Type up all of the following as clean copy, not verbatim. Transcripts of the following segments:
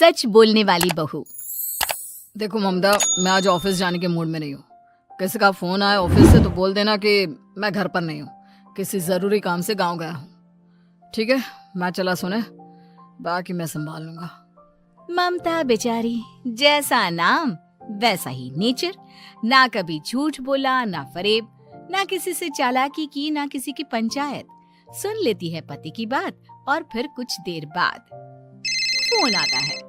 सच बोलने वाली बहू। देखो ममता, मैं आज ऑफिस जाने के मूड में नहीं हूँ। किसी का फोन आया ऑफिस से तो बोल देना कि मैं घर पर नहीं हूँ, किसी जरूरी काम से गांव गया हूँ। ठीक है, मैं चला सोने, बाकी मैं संभाल लूंगा। ममता बेचारी, जैसा नाम वैसा ही नेचर। ना कभी झूठ बोला, ना फरेब, ना किसी से चालाकी की, ना किसी की पंचायत। सुन लेती है पति की बात और फिर कुछ देर बाद फोन आता है।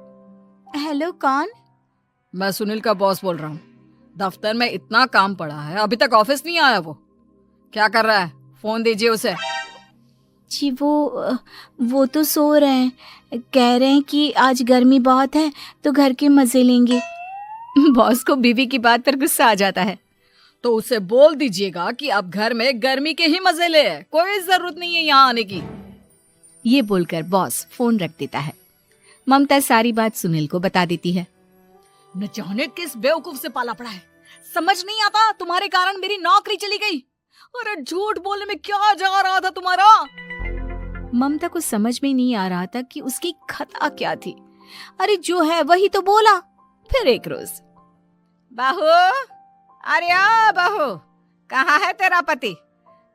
हेलो, कौन? मैं सुनील का बॉस बोल रहा हूँ। दफ्तर में इतना काम पड़ा है, अभी तक ऑफिस नहीं आया। वो क्या कर रहा है? फोन दीजिए उसे। जी वो तो सो रहे हैं। कह रहे हैं कि आज गर्मी बहुत है तो घर के मजे लेंगे। बॉस को बीवी की बात पर गुस्सा आ जाता है। तो उसे बोल दीजिएगा कि अब घर में गर्मी के ही मजे ले, कोई जरूरत नहीं है यहाँ आने की। ये बोलकर बॉस फोन रख देता है। ममता सारी बात सुनील को बता देती है। न जाने किस बेवकूफ से पाला पड़ा है, समझ नहीं आता। तुम्हारे कारण मेरी नौकरी चली गई। अरे झूठ बोलने में क्या जा रहा था तुम्हारा? ममता को समझ में नहीं आ रहा था कि उसकी खता क्या थी। अरे जो है वही तो बोला। फिर एक रोज, बहू, अरे ओ बहू, कहाँ है तेरा पति?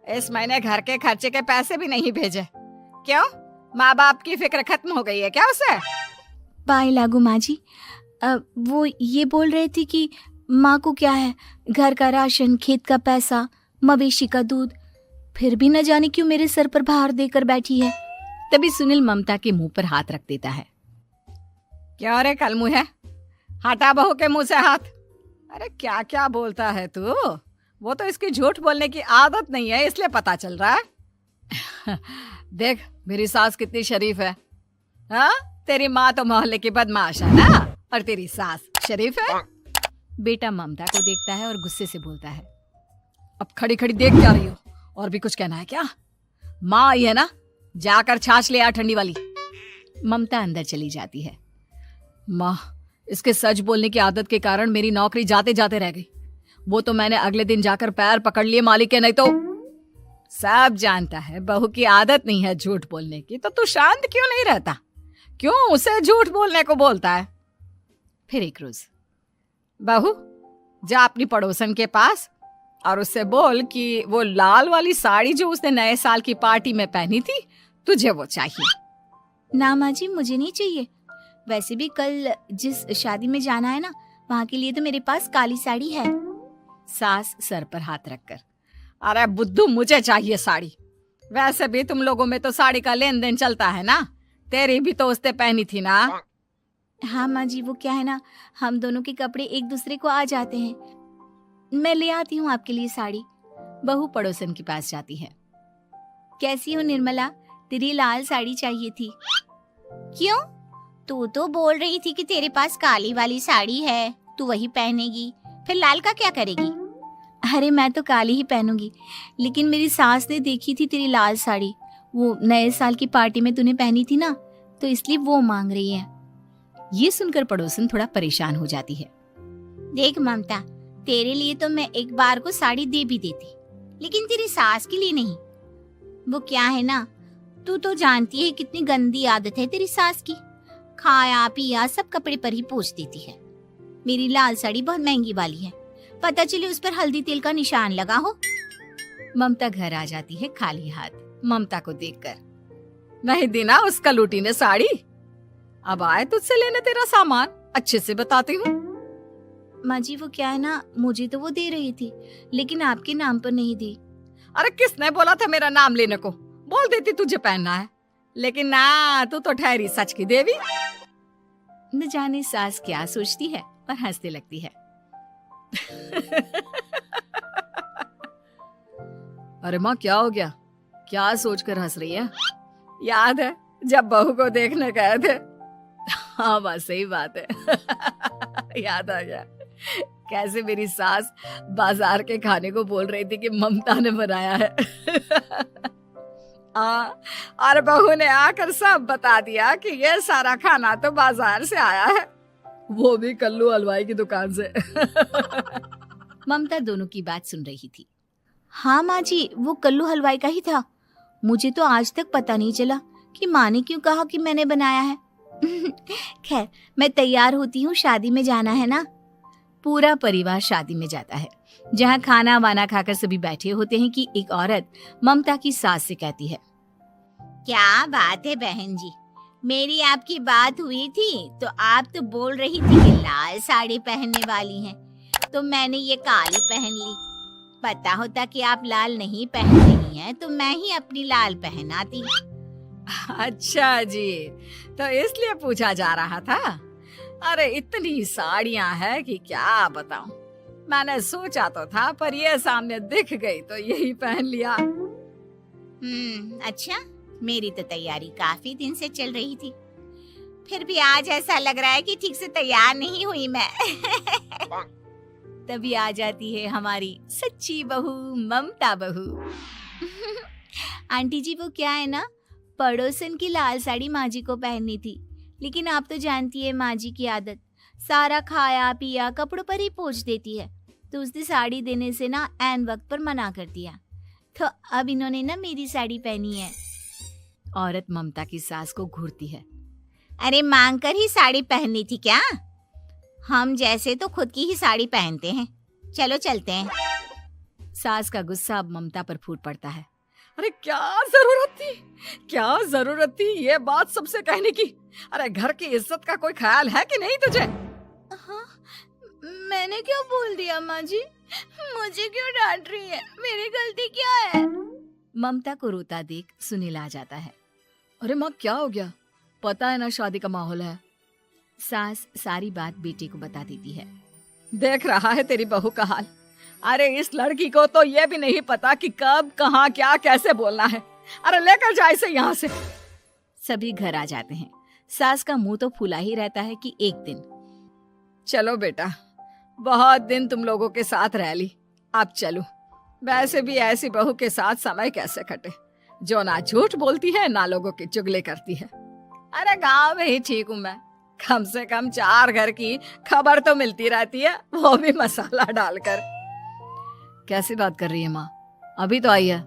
इस महीने घर के खर्चे के पैसे भी नहीं भेजे। क्यों, माँ बाप की फिक्र खत्म हो गई है क्या उसे? पाए लागू माँ जी, वो ये बोल रहे थे कि माँ को क्या है, घर का राशन, खेत का पैसा, मवेशी का दूध, फिर भी न जाने क्यों मेरे सर पर भार देकर बैठी है। तभी सुनील ममता के मुंह पर हाथ रख देता है। क्यों रे कलमुँह है, हटा बहू के मुंह से हाथ। अरे क्या क्या बोलता है तू? वो तो इसकी झूठ बोलने की आदत नहीं है, इसलिए पता चल रहा है। देख मेरी सास कितनी शरीफ है। हाँ, तेरी माँ तो मोहल्ले की बदमाश है ना, और तेरी सास शरीफ है। बेटा ममता को देखता है और गुस्से से बोलता है। अब खड़ी खड़ी देख क्या रही हो? और भी कुछ कहना है क्या? माँ आई है ना, जाकर छाछ ले आ ठंडी वाली। ममता अंदर चली जाती है। माँ, इसके सच बोलने की आदत के कारण मेरी नौकरी जाते जाते रह गई। वो तो मैंने अगले दिन जाकर पैर पकड़ लिए मालिक के, नहीं तो। सब जानता है बहू की आदत नहीं है झूठ बोलने की, तो तू शांत क्यों नहीं रहता? क्यों उसे झूठ बोलने को बोलता है? फिर एक रोज, बहू, जा अपनी पड़ोसन के पास और उससे बोल कि वो लाल वाली साड़ी जो उसने नए साल की पार्टी में पहनी थी, तुझे वो चाहिए। ना माँ जी, मुझे नहीं चाहिए। वैसे भी कल जिस शादी में जाना है ना, वहाँ के लिए तो मेरे पास काली साड़ी है। सास सर पर हाथ रखकर, अरे बुद्धू, मुझे चाहिए साड़ी। वैसे भी तुम लोगों में तो साड़ी का लेन देन चलता है ना, तेरी भी तो उसने पहनी थी ना। हाँ माँ जी, वो क्या है ना, हम दोनों के कपड़े एक दूसरे को आ जाते हैं। मैं ले आती हूँ आपके लिए साड़ी। बहू पड़ोसन के पास जाती है। कैसी हो निर्मला, तेरी लाल साड़ी चाहिए थी। क्यों? तू तो बोल रही थी कि तेरे पास काली वाली साड़ी है, तू वही पहनेगी, फिर लाल का क्या करेगी? अरे मैं तो काली ही पहनूंगी, लेकिन मेरी सास ने देखी थी तेरी लाल साड़ी, वो नए साल की पार्टी में तूने पहनी थी ना, तो इसलिए वो मांग रही है। ये सुनकर पड़ोसन थोड़ा परेशान हो जाती है। देख ममता, तेरे लिए तो मैं एक बार को साड़ी दे भी देती, लेकिन तेरी सास के लिए नहीं। वो क्या है ना, तू तो जानती है कितनी गंदी आदत है तेरी सास की, खाया पिया सब कपड़े पर ही पोंछ देती है। मेरी लाल साड़ी बहुत महंगी वाली है, पता चले उस पर हल्दी तेल का निशान लगा हो। ममता घर आ जाती है खाली हाथ। ममता को देखकर, नहीं देना उसका लूटी ने साड़ी। अब आए तुझसे लेने तेरा सामान, अच्छे से बताती हूँ। माँ जी, वो क्या है ना, मुझे तो वो दे रही थी, लेकिन आपके नाम पर नहीं दी। अरे किसने बोला था मेरा नाम लेने को? बोल देती तुझे पहनना है, लेकिन ना, तू तो ठहरी सच की देवी। न जाने सास क्या सोचती है और हंसने लगती है। अरे माँ, क्या हो गया? क्या सोचकर हंस रही है? याद है जब बहू को देखने गए थे? हाँ बस सही बात है। याद आ गया कैसे मेरी सास बाजार के खाने को बोल रही थी कि ममता ने बनाया है। और बहू ने आकर सब बता दिया कि ये सारा खाना तो बाजार से आया है, वो भी कल्लू हलवाई की दुकान से। ममता दोनों की बात सुन रही थी। हाँ माँ जी, वो कल्लू हलवाई का ही था। मुझे तो आज तक पता नहीं चला कि माँ ने क्यों कहा कि मैंने बनाया है। खैर, मैं तैयार होती हूँ, शादी में जाना है ना। पूरा परिवार शादी में जाता है, जहाँ खाना वाना खाकर सभी बैठे होते हैं कि एक औरत ममता की सास से कहती है, क्या बात है बहन जी, मेरी आपकी बात हुई थी तो आप तो बोल रही थी कि लाल साड़ी पहनने वाली हैं, तो मैंने ये काली पहन ली। पता होता कि आप लाल नहीं पहन रही हैं तो मैं ही अपनी लाल पहनाती। अच्छा जी, तो इसलिए पूछा जा रहा था। अरे इतनी साड़ियां हैं कि क्या बताऊं। मैंने सोचा तो था, पर ये सामने दिख गई तो यही पहन लिया। अच्छा, मेरी तो तैयारी काफी दिन से चल रही थी, फिर भी आज ऐसा लग रहा है कि ठीक से तैयार नहीं हुई मैं। तभी आ जाती है हमारी सच्ची बहू, ममता बहू। आंटी जी, वो क्या है ना, पड़ोसन की लाल साड़ी माँ जी को पहननी थी, लेकिन आप तो जानती है माँ जी की आदत, सारा खाया पिया कपड़ों पर ही पोंछ देती है, तो उसने साड़ी देने से ना ऐन वक्त पर मना कर दिया, तो अब इन्होंने ना मेरी साड़ी पहनी है। औरत ममता की सास को घूरती है, अरे मांग कर ही साड़ी पहननी थी क्या? हम जैसे तो खुद की ही साड़ी पहनते हैं, चलो चलते हैं। सास का गुस्सा अब ममता पर फूट पड़ता है। अरे क्या जरूरत थी ये बात सबसे कहने की? अरे घर की इज्जत का कोई ख्याल है कि नहीं तुझे? हाँ, मैंने क्या बोल दिया माँ जी? मुझे क्यों डांट रही है? मेरी गलती क्या है? ममता को रोता देख सुनील आ जाता है। अरे माँ, क्या हो गया? पता है ना शादी का माहौल है। सास सारी बात बेटे को बता देती है। देख रहा है तेरी बहू का हाल। अरे इस लड़की को तो ये भी नहीं पता कि कब कहाँ क्या कैसे बोलना है। अरे लेकर जा इसे यहाँ से। सभी घर आ जाते हैं। सास का मुंह तो फूला ही रहता है कि एक दिन, चलो बेटा, बहुत दिन तुम लोगों के साथ रह ली, अब चलो। वैसे भी ऐसी बहू के साथ समय कैसे कटे, जो ना झूठ बोलती है ना लोगों की चुगली करती है। अरे गांव में ही ठीक हूँ मैं, कम से कम 4 घर की खबर तो मिलती रहती है, वो भी मसाला डालकर। कैसी बात कर रही है माँ? अभी तो आई है,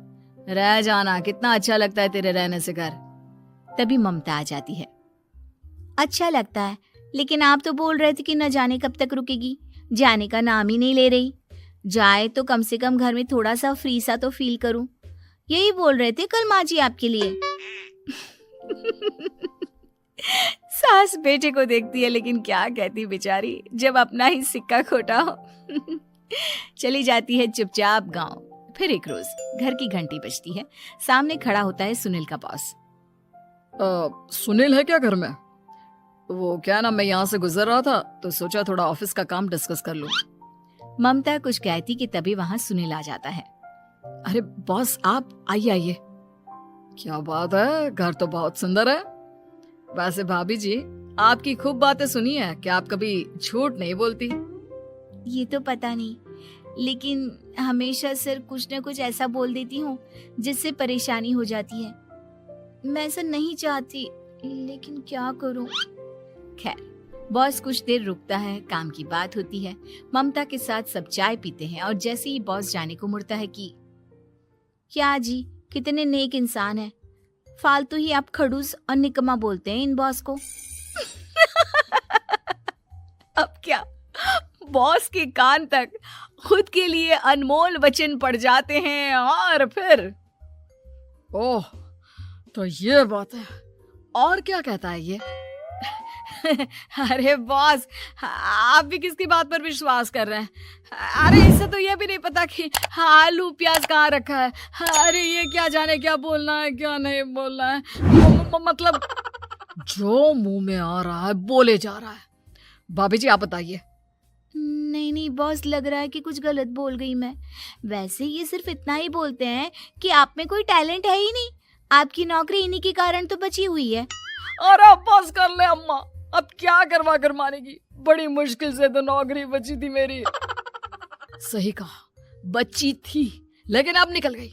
रह जाना, कितना अच्छा लगता है तेरे रहने से घर। तभी ममता आ जाती है। अच्छा लगता है, लेकिन आप तो बोल रहे थे कि न जाने कब तक रुकेगी, जाने का नाम ही नहीं ले रही। जाए तो कम से कम घर में थोड़ा सा फ्री सा तो फील करूं, यही बोल रहे थे कल माँ जी आपके लिए। सास बेटे को देखती है, लेकिन क्या कहती बेचारी, जब अपना ही सिक्का खोटा हो। चली जाती है चुपचाप गांव। फिर एक रोज घर की घंटी बजती है। सामने खड़ा होता है सुनील का बॉस। सुनील है क्या घर में? वो क्या ना, मैं यहाँ से गुजर रहा था तो सोचा थोड़ा ऑफिस का काम डिस्कस कर लूं। ममता कुछ कहती कि तभी वहां सुनील आ जाता है। अरे बॉस, आप आइए आइए। क्या बात है, घर तो बहुत सुंदर है। वैसे भाभी जी, आपकी खूब बातें सुनी है कि आप कभी झूठ नहीं बोलती। ये तो पता नहीं, लेकिन हमेशा सिर कुछ न कुछ ऐसा बोल देती हूँ जिससे परेशानी हो जाती है। मैं ऐसा नहीं चाहती, लेकिन क्या करूँ। खैर, बॉस कुछ देर रुकता है, काम की बात होती है। ममता के साथ सब चाय पीते हैं और जैसे ही बॉस जाने को मुड़ता है कि क्या जी, कितने नेक इंसान है, फालतू ही आप खड़ूस और निकम्मा बोलते हैं इन बॉस को। अब क्या, बॉस के कान तक खुद के लिए अनमोल वचन पड़ जाते हैं और फिर ओह, तो ये बात है। और क्या कहता है ये? अरे बॉस, आप भी किसकी बात पर विश्वास कर रहे हैं? अरे इससे तो ये भी नहीं पता कि आलू प्याज कहाँ रखा है। अरे ये क्या जाने क्या बोलना है क्या नहीं बोलना है। मतलब जो मुंह में आ रहा है बोले जा रहा है। भाभी जी, आप बताइए। नहीं बॉस, लग रहा है कि कुछ गलत बोल गई मैं। वैसे ये सिर्फ इतना ही बोलते हैं कि आप में कोई टैलेंट है ही नहीं, आपकी नौकरी इन्हीं के कारण तो बची हुई है। अरे बस कर ले अम्मा, अब क्या करवा कर मानेगी, बड़ी मुश्किल से तो नौकरी बची थी मेरी। सही कहा, बची थी, लेकिन अब निकल गई।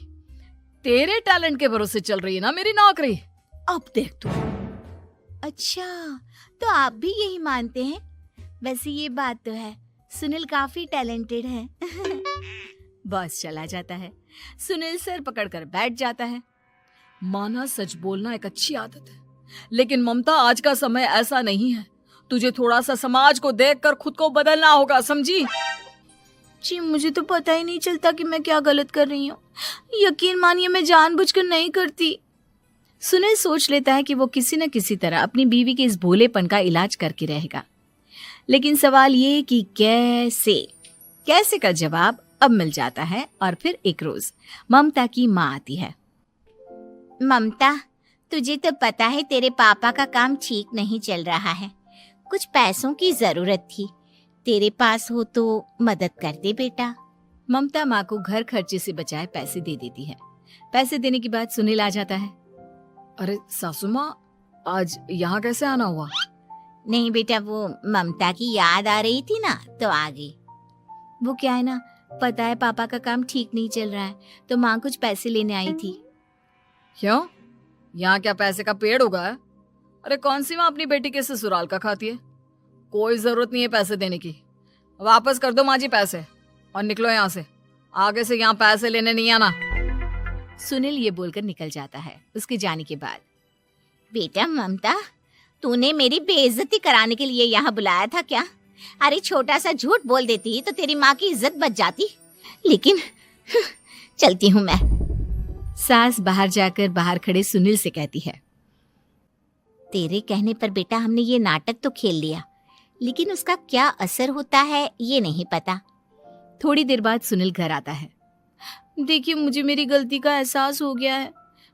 तेरे टैलेंट के भरोसे चल रही है ना मेरी नौकरी, अब देख तू। अच्छा, तो आप भी यही मानते हैं? वैसे ये बात तो है, सुनील काफी टैलेंटेड है। बॉस चला जाता है। सुनील सर पकड़कर बैठ जाता है। माना सच बोलना एक अच्छी आदत है, लेकिन ममता आज का समय ऐसा नहीं है। तुझे थोड़ा सा समाज को देखकर खुद को बदलना होगा, समझी? जी मुझे तो पता ही नहीं चलता कि मैं क्या गलत कर रही हूँ। यकीन मानिए मैं जानबूझकर नहीं करती। सुनील सोच लेता है कि वो किसी न किसी तरह अपनी बीवी के इस भोलेपन का इलाज करके रहेगा, लेकिन सवाल ये कि कैसे का जवाब अब मिल जाता है। और फिर एक रोज ममता की माँ आती है। ममता, तुझे तो पता है तेरे पापा का काम ठीक नहीं चल रहा है, कुछ पैसों की जरूरत थी, तेरे पास हो तो मदद कर दे बेटा। ममता माँ को घर खर्चे से बचाए पैसे दे देती है। पैसे देने के बाद सुनील आ जाता है। अरे सासू माँ, आज यहाँ कैसे आना हुआ? नहीं बेटा, वो ममता की याद आ रही थी ना तो आ गई। वो क्या है ना, पता है पापा का काम ठीक नहीं चल रहा है, तो माँ कुछ पैसे लेने आई थी। क्यों? यहाँ क्या पैसे का पेड़ उगा है? अरे कौन सी माँ अपनी बेटी के ससुराल का खाती है? कोई जरूरत नहीं है पैसे देने की। वापस कर दो माँ जी पैसे और निकलो यहाँ से। आगे से यहाँ पैसे लेने नहीं आना। सुनील ये बोलकर निकल जाता है। उसके जाने के बाद, बेटा ममता, तूने मेरी बेइज्जती कराने के लिए यहाँ बुलाया था क्या? अरे छोटा सा झूठ बोल देती तो तेरी माँ की इज्जत बच जाती, लेकिन चलती हूँ मैं। सास बाहर जाकर बाहर खड़े सुनील से कहती है, तेरे कहने पर बेटा हमने ये नाटक तो खेल लिया, लेकिन उसका क्या असर होता है ये नहीं पता। थोड़ी देर बाद सुनील घर आता है। देखिए, मुझे मेरी गलती का एहसास हो गया है।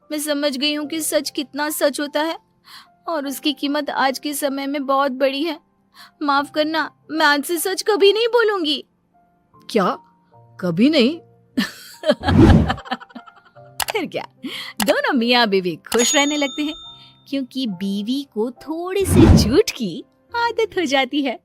मैं समझ गई हूँ कि सच कितना सच होता है और उसकी कीमत आज के समय में बहुत बड़ी है। माफ करना, मैं आज से सच कभी नहीं बोलूंगी। क्या? कभी नहीं? फिर क्या, दोनों मियाँ बीवी खुश रहने लगते हैं, क्योंकि बीवी को थोड़ी सी झूठ की आदत हो जाती है।